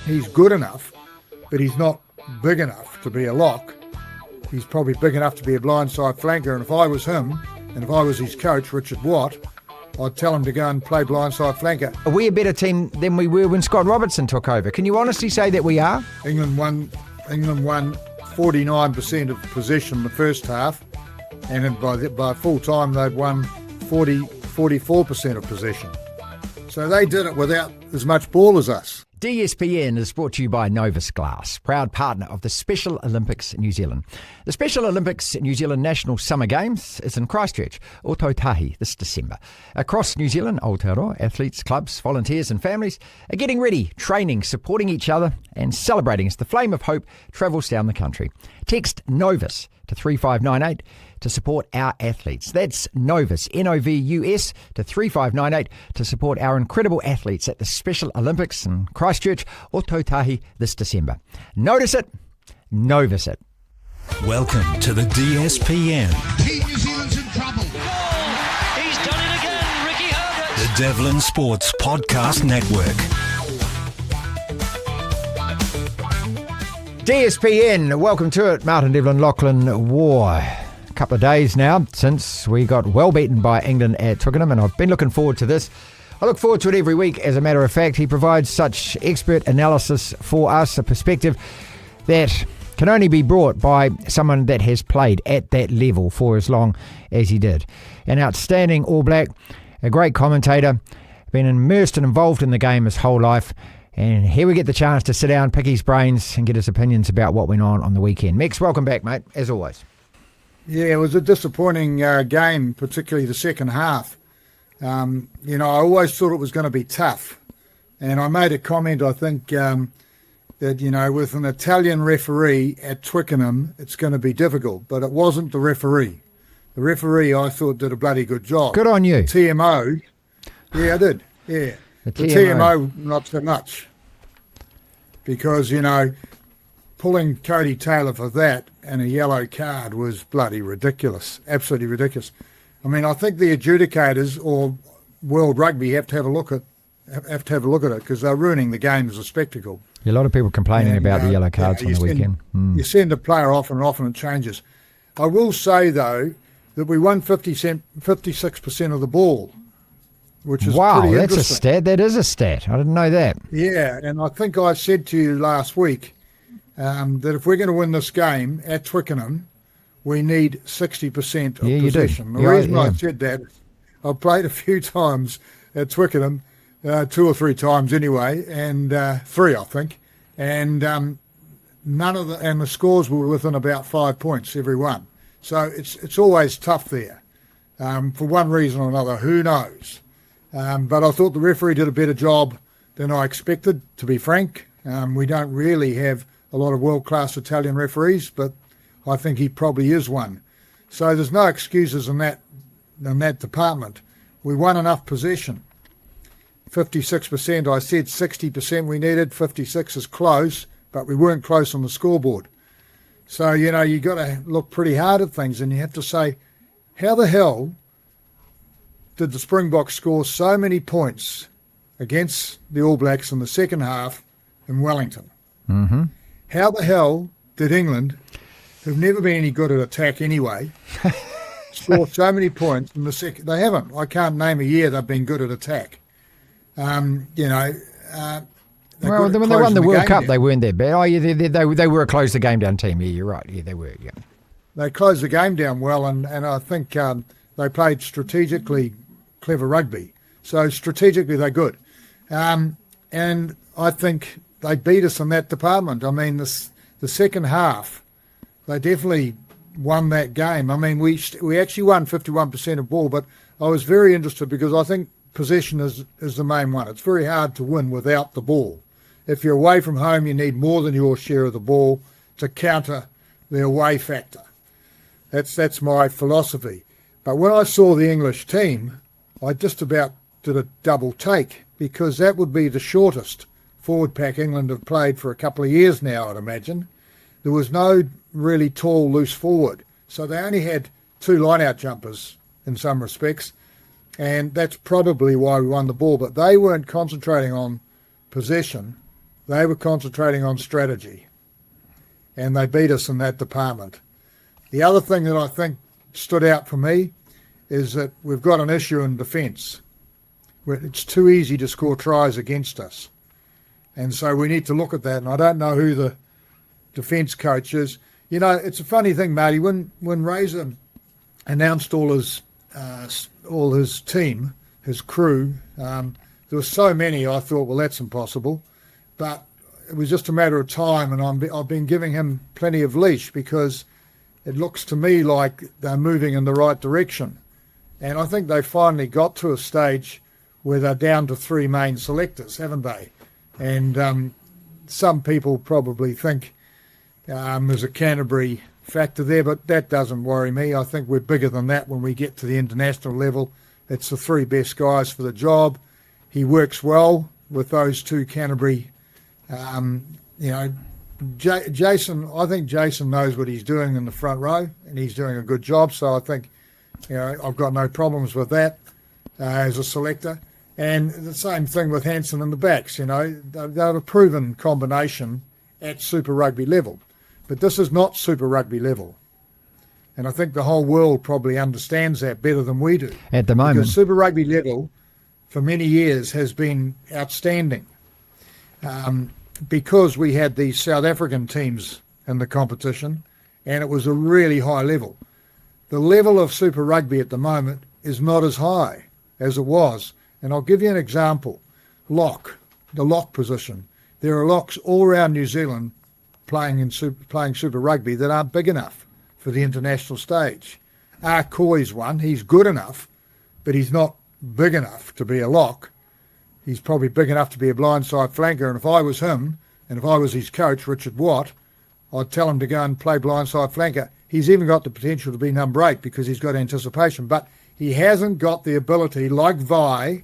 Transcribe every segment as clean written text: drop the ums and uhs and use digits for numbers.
he's good enough, but he's not big enough to be a lock. He's probably big enough to be a blindside flanker, and if I was him, and if I was his coach, Richard Watt, I'd tell him to go and play blindside flanker. Are we a better team than we were when Scott Robertson took over? Can you honestly say that we are? England won 49% of possession in the first half, and then by full time they'd won 44% of possession. So they did it without as much ball as us. DSPN is brought to you by Novus Glass, proud partner of the Special Olympics New Zealand. The Special Olympics New Zealand National Summer Games is in Christchurch, Otautahi, this December. Across New Zealand, Aotearoa athletes, clubs, volunteers and families are getting ready, training, supporting each other and celebrating as the flame of hope travels down the country. Text Novus to 3598 to support our athletes. That's Novus, Novus, to 3598 to support our incredible athletes at the Special Olympics in Christchurch, Otautahi, this December. Notice it, Novus it. Welcome to the DSPN. Team New Zealand's in trouble. Goal! He's done it again, Ricky Herbert. The Devlin Sports Podcast Network. DSPN, welcome to it. Martin Devlin, Lachlan War. A couple of days now since we got well beaten by England at Twickenham, and I've been looking forward to this. I look forward to it every week. As a matter of fact, he provides such expert analysis for us, a perspective that can only be brought by someone that has played at that level for as long as he did. An outstanding All Black, a great commentator, been immersed and involved in the game his whole life. And here we get the chance to sit down, pick his brains and get his opinions about what went on the weekend. Mex, welcome back, mate, as always. Yeah, it was a disappointing game, particularly the second half. I always thought it was going to be tough. And I made a comment, I think, that, with an Italian referee at Twickenham, it's going to be difficult. But it wasn't the referee. The referee, I thought, did a bloody good job. Good on you. The TMO, yeah, I did, yeah. The TMO, not so much. Because, pulling Cody Taylor for that and a yellow card was bloody ridiculous. Absolutely ridiculous. I mean, I think the adjudicators or World Rugby have to have a look at it because they're ruining the game as a spectacle. A lot of people complaining about the yellow cards on the weekend. You send a player off and often it changes. I will say, though, that we won 56% of the ball. Which is wow, pretty that's a interesting. stat. That is a stat. I didn't know that. Yeah, and I think I said to you last week that if we're going to win this game at Twickenham, we need 60% of possession. The reason I said that, I've played a few times at Twickenham, 2 or 3 times anyway, and 3 I think, and the scores were within about 5 points every one. So it's always tough there, for one reason or another. Who knows? But I thought the referee did a better job than I expected, to be frank. We don't really have a lot of world-class Italian referees, but I think he probably is one. So there's no excuses in that department. We won enough possession. 56%, I said 60% we needed. 56 is close, but we weren't close on the scoreboard. So, you got to look pretty hard at things, and you have to say, how the hell did the Springboks score so many points against the All Blacks in the second half in Wellington? Mm-hmm. How the hell did England, who've never been any good at attack anyway, score so many points in the second? They haven't. I can't name a year they've been good at attack. When they won the World Cup, they weren't that bad. Oh, yeah, they were a close the game down team. Yeah, you're right. Yeah, they were. Yeah, they closed the game down well, and I think they played strategically clever rugby. So strategically, they're good. And I think they beat us in that department. I mean, the second half, they definitely won that game. I mean, we actually won 51% of ball, but I was very interested because I think possession is the main one. It's very hard to win without the ball. If you're away from home, you need more than your share of the ball to counter the away factor. That's my philosophy. But when I saw the English team, I just about did a double take because that would be the shortest forward pack England have played for a couple of years now, I'd imagine. There was no really tall, loose forward. So they only had 2 line-out jumpers in some respects, and that's probably why we won the ball. But they weren't concentrating on possession. They were concentrating on strategy, and they beat us in that department. The other thing that I think stood out for me is that we've got an issue in defence. It's too easy to score tries against us. And so we need to look at that. And I don't know who the defence coach is. You know, it's a funny thing, Marty. When Razor announced all his team, his crew, there were so many, I thought, well, that's impossible. But it was just a matter of time, and I've been giving him plenty of leash because it looks to me like they're moving in the right direction. And I think they finally got to a stage where they're down to 3 main selectors, haven't they? And some people probably think there's a Canterbury factor there, but that doesn't worry me. I think we're bigger than that when we get to the international level. It's the 3 best guys for the job. He works well with those 2 Canterbury. Jason, I think Jason knows what he's doing in the front row, and he's doing a good job. So I think, I've got no problems with that as a selector. And the same thing with Hansen in the backs. They're a proven combination at Super Rugby level. But this is not Super Rugby level. And I think the whole world probably understands that better than we do. At the moment. Because Super Rugby level, for many years, has been outstanding. Because we had these South African teams in the competition, and it was a really high level. The level of Super Rugby at the moment is not as high as it was. And I'll give you an example. The lock position. There are locks all around New Zealand playing Super Rugby that aren't big enough for the international stage. Koi's one. He's good enough, but he's not big enough to be a lock. He's probably big enough to be a blindside flanker. And if I was him, and if I was his coach, Richard Watt, I'd tell him to go and play blindside flanker. He's even got the potential to be number 8 because he's got anticipation. But he hasn't got the ability, like Vi,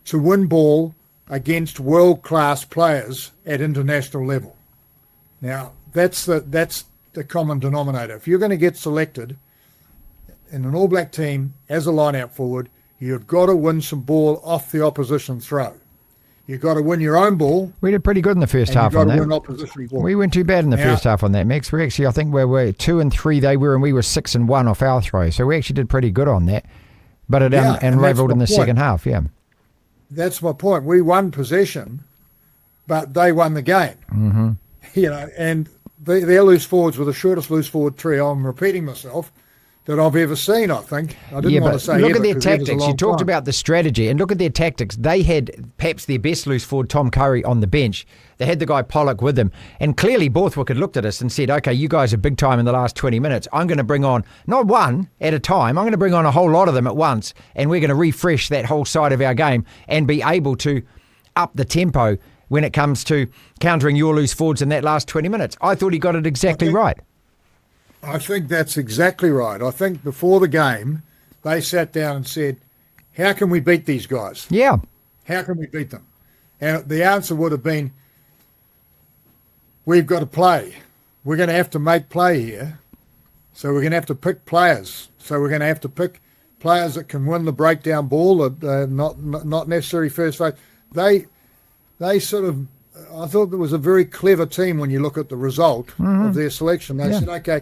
to win ball against world-class players at international level. Now, that's the common denominator. If you're going to get selected in an All Black team as a line-out forward, you've got to win some ball off the opposition throw. You've got to win your own ball. We did pretty good in the first half on that. You've got to win opposition ball. We weren't too bad in the first half on that, Max. We actually, I think we were 2 and 3 they were, and we were 6 and 1 off our throw. So we actually did pretty good on that. But it unravelled in the second half, yeah. That's my point. We won possession, but they won the game. Mm-hmm. And their loose forwards were the shortest loose forward trio. I'm repeating myself. That I've ever seen, I think. I didn't want to say look at their tactics. You talked about the strategy, and look at their tactics. They had perhaps their best loose forward, Tom Curry, on the bench. They had the guy Pollock with them, and clearly Borthwick had looked at us and said, okay, you guys are big time in the last 20 minutes. I'm going to bring on, not one at a time, I'm going to bring on a whole lot of them at once, and we're going to refresh that whole side of our game and be able to up the tempo when it comes to countering your loose forwards in that last 20 minutes. I thought he got it exactly right. I think that's exactly right. I think before the game, they sat down and said, how can we beat these guys? Yeah. How can we beat them? And the answer would have been, we've got to play. We're going to have to make play here. So we're going to have to pick players. So we're going to have to pick players that can win the breakdown ball, not necessarily first phase. They sort of, I thought it was a very clever team when you look at the result of their selection. They said, okay,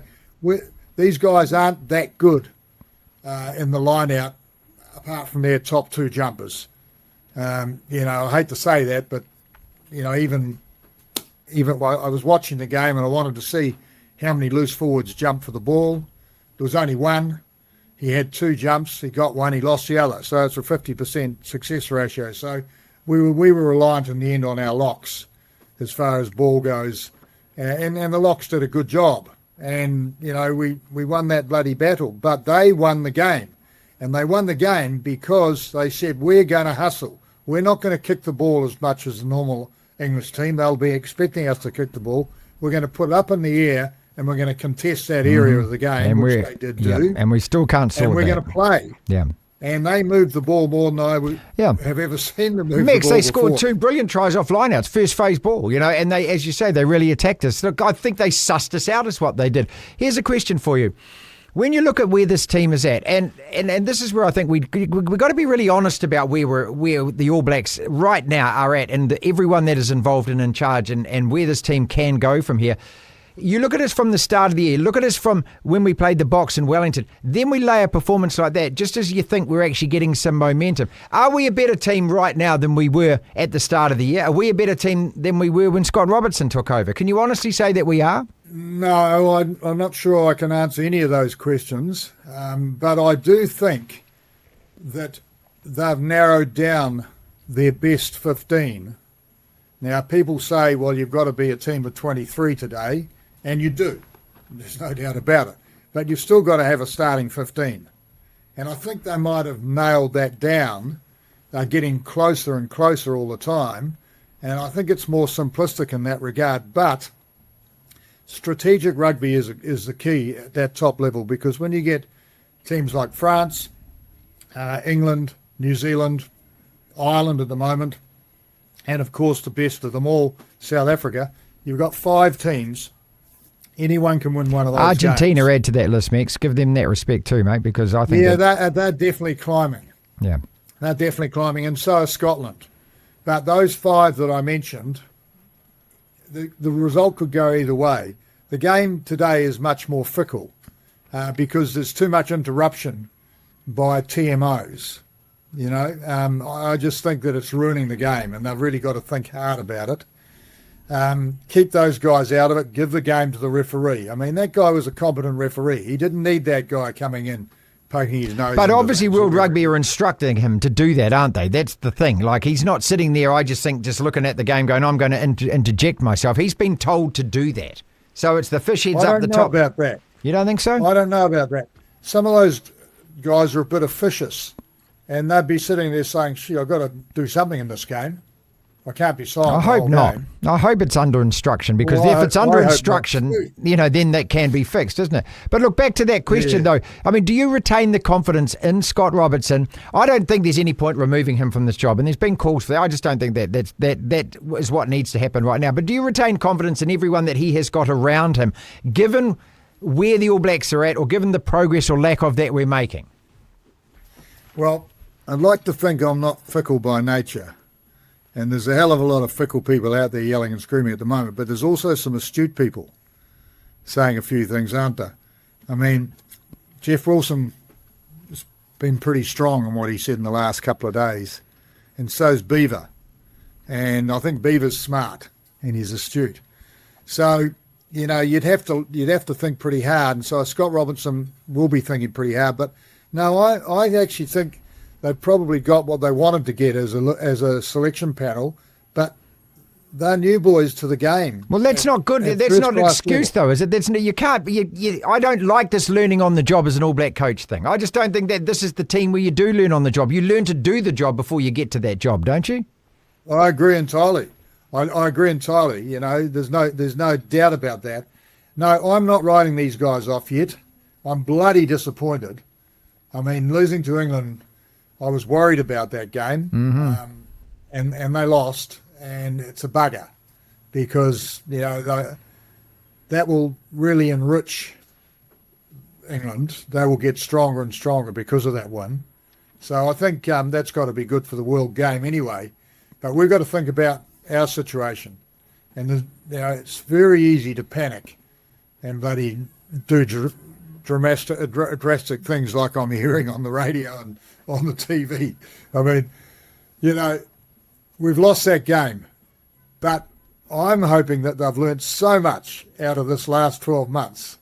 these guys aren't that good in the line-out apart from their top 2 jumpers. I hate to say that, but, even I was watching the game and I wanted to see how many loose forwards jumped for the ball. There was only one. He had 2 jumps. He got one. He lost the other. So it's a 50% success ratio. So we were reliant in the end on our locks as far as ball goes. And the locks did a good job. And, we won that bloody battle. But they won the game. And they won the game because they said, we're going to hustle. We're not going to kick the ball as much as the normal English team. They'll be expecting us to kick the ball. We're going to put it up in the air and we're going to contest that area of the game, and which they did do. And we still can't sort that. And we're going to play. Yeah. And they moved the ball more than I have ever seen them move Max, the ball they scored before. 2 brilliant tries off lineouts, first phase ball, and they, as you say, they really attacked us. Look, I think they sussed us out is what they did. Here's a question for you. when you look at where this team is at, and this is where I think we got to be really honest about where the All Blacks right now are at, and everyone that is involved and in charge, and where this team can go from here. You look at us from the start of the year, look at us from when we played the Box in Wellington, then we lay a performance like that, just as you think we're actually getting some momentum. Are we a better team right now than we were at the start of the year? Are we a better team than we were when Scott Robertson took over? Can you honestly say that we are? No, I'm not sure I can answer any of those questions, but I do think that they've narrowed down their best 15. Now, people say, well, you've got to be a team of 23 today. And you do. There's no doubt about it. But you've still got to have a starting 15. And I think they might have nailed that down. They're getting closer and closer all the time. And I think it's more simplistic in that regard. But strategic rugby is the key at that top level, because when you get teams like France, England, New Zealand, Ireland at the moment, and of course the best of them all, South Africa, you've got 5 teams. Anyone can win one of those Argentina games. add to that list, Max. Give them that respect too, mate, because I think... Yeah, they're definitely climbing. Yeah. They're definitely climbing, and so is Scotland. But those 5 that I mentioned, the result could go either way. The game today is much more fickle because there's too much interruption by TMOs. You know, I just think that it's ruining the game, and they've really got to think hard about it. Keep those guys out of it. Give the game to the referee. I mean, that guy was a competent referee. He didn't need that guy coming in, poking his nose. But obviously World Rugby are instructing him to do that, aren't they? That's the thing. Like, he's not sitting there, I just think, just looking at the game going, I'm going to interject myself. He's been told to do that. So it's the fish heads up the top. I don't know about that. You don't think so? I don't know about that. Some of those guys are a bit officious, and they'd be sitting there saying, gee, I've got to do something in this game. I can't be silent. I hope not. I hope it's under instruction, because if it's under instruction, you know, then that can be fixed, isn't it? But look, back to that question though. I mean, do you retain the confidence in Scott Robertson? I don't think there's any point removing him from this job, and there's been calls for that. I just don't think that is what needs to happen right now. But do you retain confidence in everyone that he has got around him, given where the All Blacks are at, or given the progress or lack of that we're making? Well, I'd like to think I'm not fickle by nature. And there's a hell of a lot of fickle people out there yelling and screaming at the moment, but there's also some astute people saying a few things, aren't there? I mean, Jeff Wilson has been pretty strong on what he said in the last couple of days, and so's Beaver. And I think Beaver's smart and he's astute. So, you know, you'd have to think pretty hard, and so Scott Robertson will be thinking pretty hard. But no, I actually think they've probably got what they wanted to get as a selection panel, but they're new boys to the game. Well, that's not good. That's not an excuse, though, is it? You can't. I don't like this learning on the job as an All Black coach thing. I just don't think that this is the team where you do learn on the job. You learn to do the job before you get to that job, don't you? I agree entirely. I agree entirely. You know, there's no doubt about that. No, I'm not writing these guys off yet. I'm bloody disappointed. I mean, losing to England, I was worried about that game, and they lost, and it's a bugger, because, you know, that will really enrich England. They will get stronger and stronger because of that one. So I think that's got to be good for the world game anyway. But we've got to think about our situation, and you know, it's very easy to panic and bloody do drastic things like I'm hearing on the radio and on the TV. I mean, you know, we've lost that game, but I'm hoping that they've learnt so much out of this last 12 months.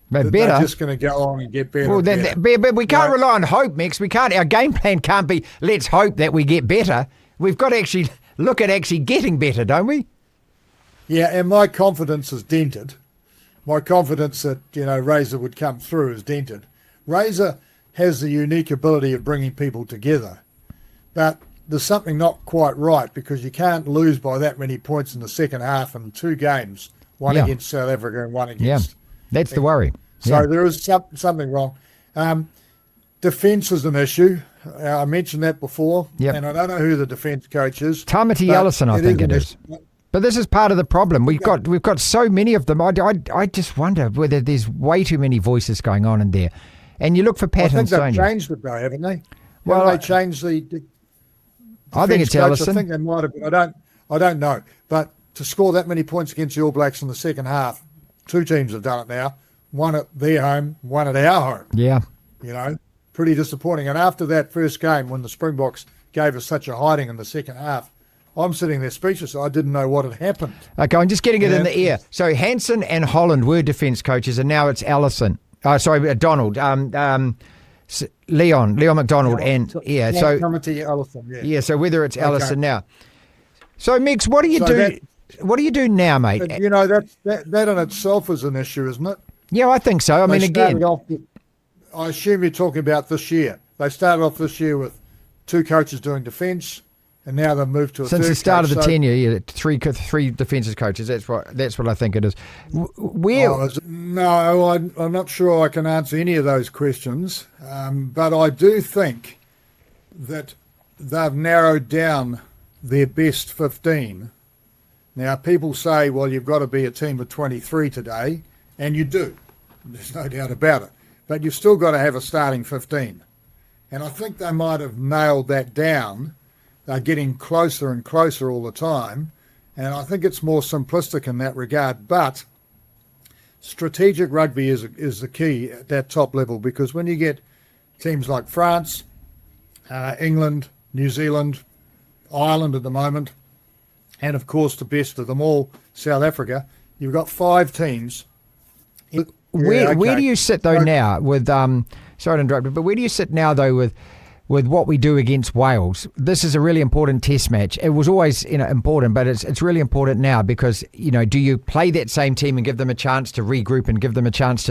But they're just going to go on and get better. Well, but we can't rely on hope, Max. We can't. Our game plan can't be, let's hope that we get better. We've got to actually look at actually getting better, don't we? Yeah, and my confidence is dented. My confidence that, you know, Razor would come through is dented. Razor has the unique ability of bringing people together, but there's something not quite right, because you can't lose by that many points in the second half in 2 games, one against South Africa and one against... That's the worry. So there is something wrong. Defence is an issue. I mentioned that before, and I don't know who the defence coach is. Tamati Ellison, I think it is. But this is part of the problem. We've got so many of them. I just wonder whether there's way too many voices going on in there. And you look for patterns, I don't think you? they've changed it though, haven't they? Well, Well, they changed the I think it's coach. Ellison. I think they might have, but I don't know. But to score that many points against the All Blacks in the second half, two teams have done it now. One at their home, one at our home. Yeah. You know, pretty disappointing. And after that first game, when the Springboks gave us such a hiding in the second half, I'm sitting there speechless. I didn't know what had happened. Okay, I'm just getting it in the air. So Hansen and Holland were defence coaches, and now it's Ellison. Donald. Leon McDonald, and so coming to Ellison, yeah. So whether it's Ellison now. So Mix, what do you do? What do you do now, mate? But, you know, that in itself is an issue, isn't it? Yeah, I think so. I mean, again, I assume you're talking about this year. They started off this year with two coaches doing defence, and now they've moved to a since third the start coach. of the tenure, yeah, three defensive coaches. That's what I think it is. No, I'm not sure I can answer any of those questions, but I do think that they've narrowed down their best 15. Now, people say, well, you've got to be a team of 23 today, and you do. There's no doubt about it. But you've still got to have a starting 15. And I think they might have nailed that down. They're getting closer and closer all the time. And I think it's more simplistic in that regard. But strategic rugby is the key at that top level, because when you get teams like France, England, New Zealand, Ireland at the moment, and of course the best of them all, South Africa, you've got 5 teams. Where do you sit though now with sorry to interrupt, but where do you sit now though with what we do against Wales? This is a really important test match. It was always important, but it's really important now because do you play that same team and give them a chance to regroup and give them a chance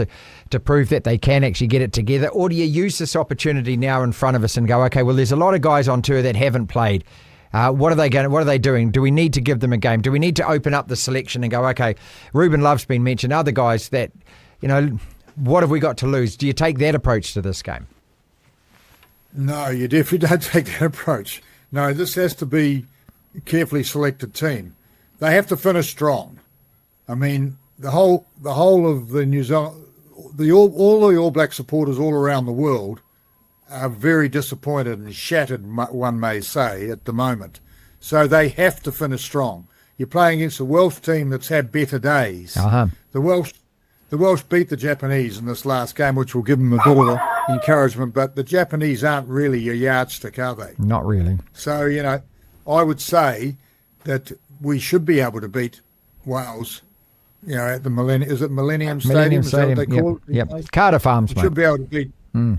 to prove that they can actually get it together, or do you use this opportunity now in front of us and go, okay, well there's a lot of guys on tour that haven't played. What are they doing? Do we need to give them a game? Do we need to open up the selection and go, okay, Ruben Love's been mentioned, other guys that, what have we got to lose? Do you take that approach to this game? No, you definitely don't take that approach. No, this has to be a carefully selected team. They have to finish strong. I mean, the whole of the New Zealand, all the All Black supporters all around the world are very disappointed and shattered, one may say, at the moment. So they have to finish strong. You're playing against a Welsh team that's had better days. Uh-huh. The Welsh beat the Japanese in this last game, which will give them a bit of encouragement, but the Japanese aren't really your yardstick, are they? Not really. So, I would say that we should be able to beat Wales, at the Millennium Stadium? Is that what they call it? Yep. Cardiff Arms, mate. Should be able to beat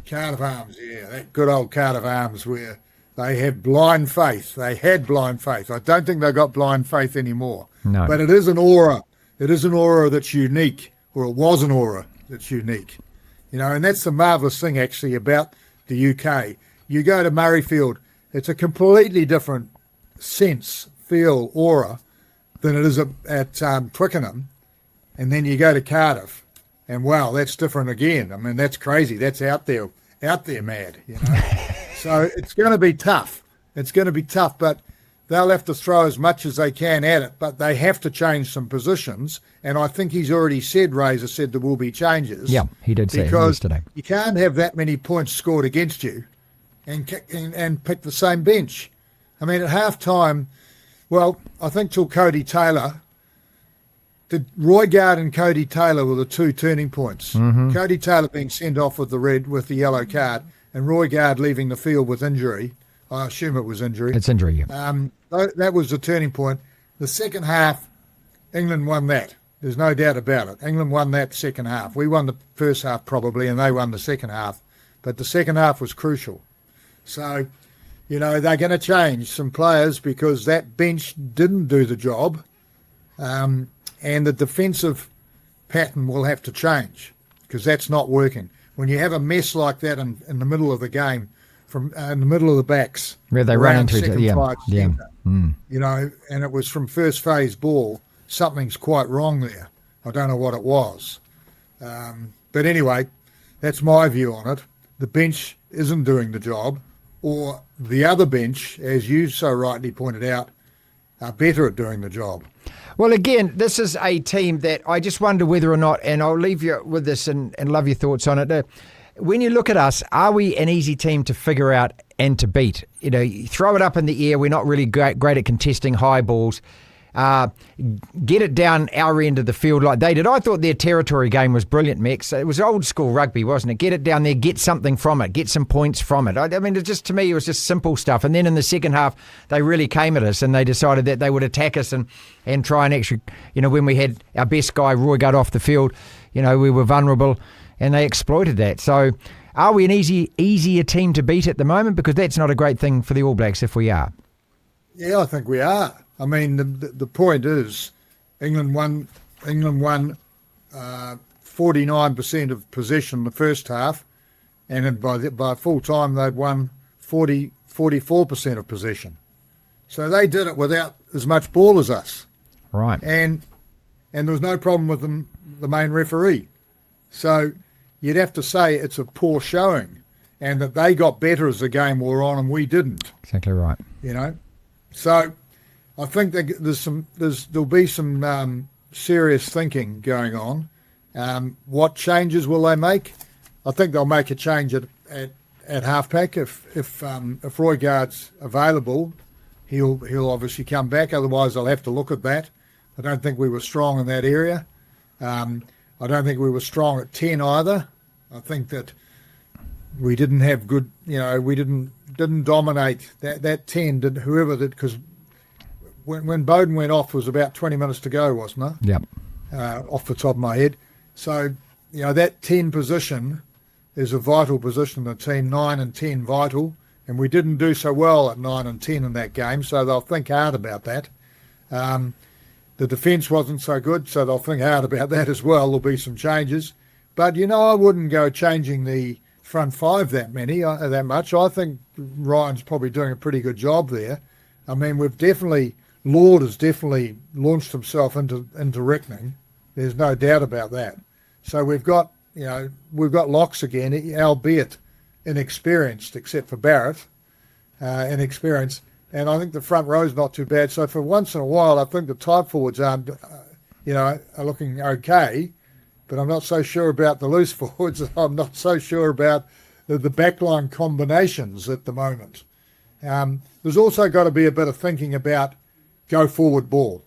Cardiff Arms, that good old Cardiff Arms where they have blind faith. They had blind faith. I don't think they've got blind faith anymore. No. But it is an aura. It is an aura that's unique, or it was an aura that's unique. And that's the marvellous thing, actually, about the UK. You go to Murrayfield, it's a completely different sense, feel, aura than it is at Twickenham. And then you go to Cardiff, and wow, that's different again. I mean, that's crazy. That's out there mad, So it's going to be tough. It's going to be tough, but they'll have to throw as much as they can at it, but they have to change some positions. And I think he's already said, Razor said there will be changes. Yeah, he did say it yesterday. You can't have that many points scored against you and pick the same bench. I mean, at half-time, well, I think till Cody Taylor, Roygard and Cody Taylor were the two turning points. Mm-hmm. Cody Taylor being sent off with the yellow card, and Roygard leaving the field with injury. I assume it was injury. It's injury, yeah. That was the turning point. The second half, England won that. There's no doubt about it. England won that second half. We won the first half probably, and they won the second half. But the second half was crucial. So, they're going to change some players because that bench didn't do the job. And the defensive pattern will have to change because that's not working. When you have a mess like that in the middle of the game, from in the middle of the backs, where they run into each other, and it was from first phase ball, something's quite wrong there. I don't know what it was. But anyway, that's my view on it. The bench isn't doing the job, or the other bench, as you so rightly pointed out, are better at doing the job. Well, again, this is a team that I just wonder whether or not, and I'll leave you with this and love your thoughts on it. When you look at us, are we an easy team to figure out and to beat? You know, you throw it up in the air. We're not really great at contesting high balls. Get it down our end of the field like they did. I thought their territory game was brilliant, Mex. It was old school rugby, wasn't it? Get it down there, get something from it, get some points from it. I mean, to me, it was just simple stuff. And then in the second half, they really came at us and they decided that they would attack us and try and actually, you know, when we had our best guy, Roy Gutt, off the field, you know, we were vulnerable and they exploited that. So are we an easier team to beat at the moment? Because that's not a great thing for the All Blacks if we are. Yeah, I think we are. I mean, the point is, England won 49% of possession in the first half, and by full time they'd won 44% of possession. So they did it without as much ball as us. Right. And there was no problem with the main referee. So you'd have to say it's a poor showing, and that they got better as the game wore on and we didn't. Exactly right. You know, so I think there'll be some serious thinking going on. What changes will they make? I think they'll make a change at halfback if Roy Guard's available. He'll obviously come back. Otherwise, they'll have to look at that. I don't think we were strong in that area. I don't think we were strong at 10 either. I think that we didn't have good. You know, we didn't dominate that 10. Whoever did, because when Bowden went off, it was about 20 minutes to go, wasn't it? Yep. Off the top of my head. So, you know, that 10 position is a vital position in the team, 9 and 10 vital, and we didn't do so well at 9 and 10 in that game, so they'll think hard about that. The defence wasn't so good, so they'll think hard about that as well. There'll be some changes. But, you know, I wouldn't go changing the front five that much. I think Ryan's probably doing a pretty good job there. I mean, Lord has definitely launched himself into reckoning. There's no doubt about that. So we've got locks again, albeit inexperienced, except for Barrett, inexperienced. And I think the front row's not too bad. So for once in a while, I think the tight forwards are looking okay. But I'm not so sure about the loose forwards. I'm not so sure about the backline combinations at the moment. There's also got to be a bit of thinking about go forward ball.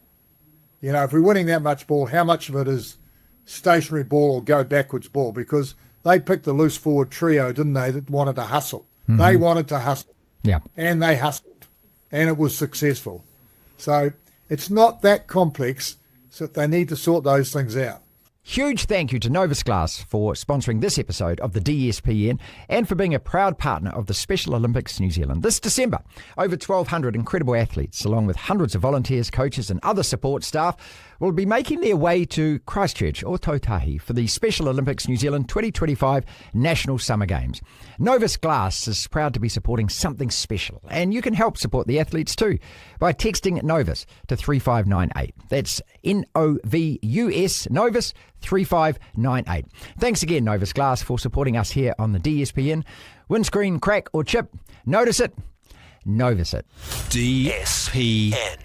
You know, if we're winning that much ball, how much of it is stationary ball or go backwards ball? Because they picked the loose forward trio, didn't they, that wanted to hustle. Mm-hmm. They wanted to hustle. Yeah. And they hustled. And it was successful. So it's not that complex, so they need to sort those things out. Huge thank you to Novus Glass for sponsoring this episode of the DSPN and for being a proud partner of the Special Olympics New Zealand. This December, over 1,200 incredible athletes, along with hundreds of volunteers, coaches and other support staff, will be making their way to Christchurch or Tautahi for the Special Olympics New Zealand 2025 National Summer Games. Novus Glass is proud to be supporting something special, and you can help support the athletes too by texting Novus to 3598. That's Novus, Novus 3598. Thanks again, Novus Glass, for supporting us here on the DSPN. Windscreen, crack or chip, notice it, Novus it. DSPN.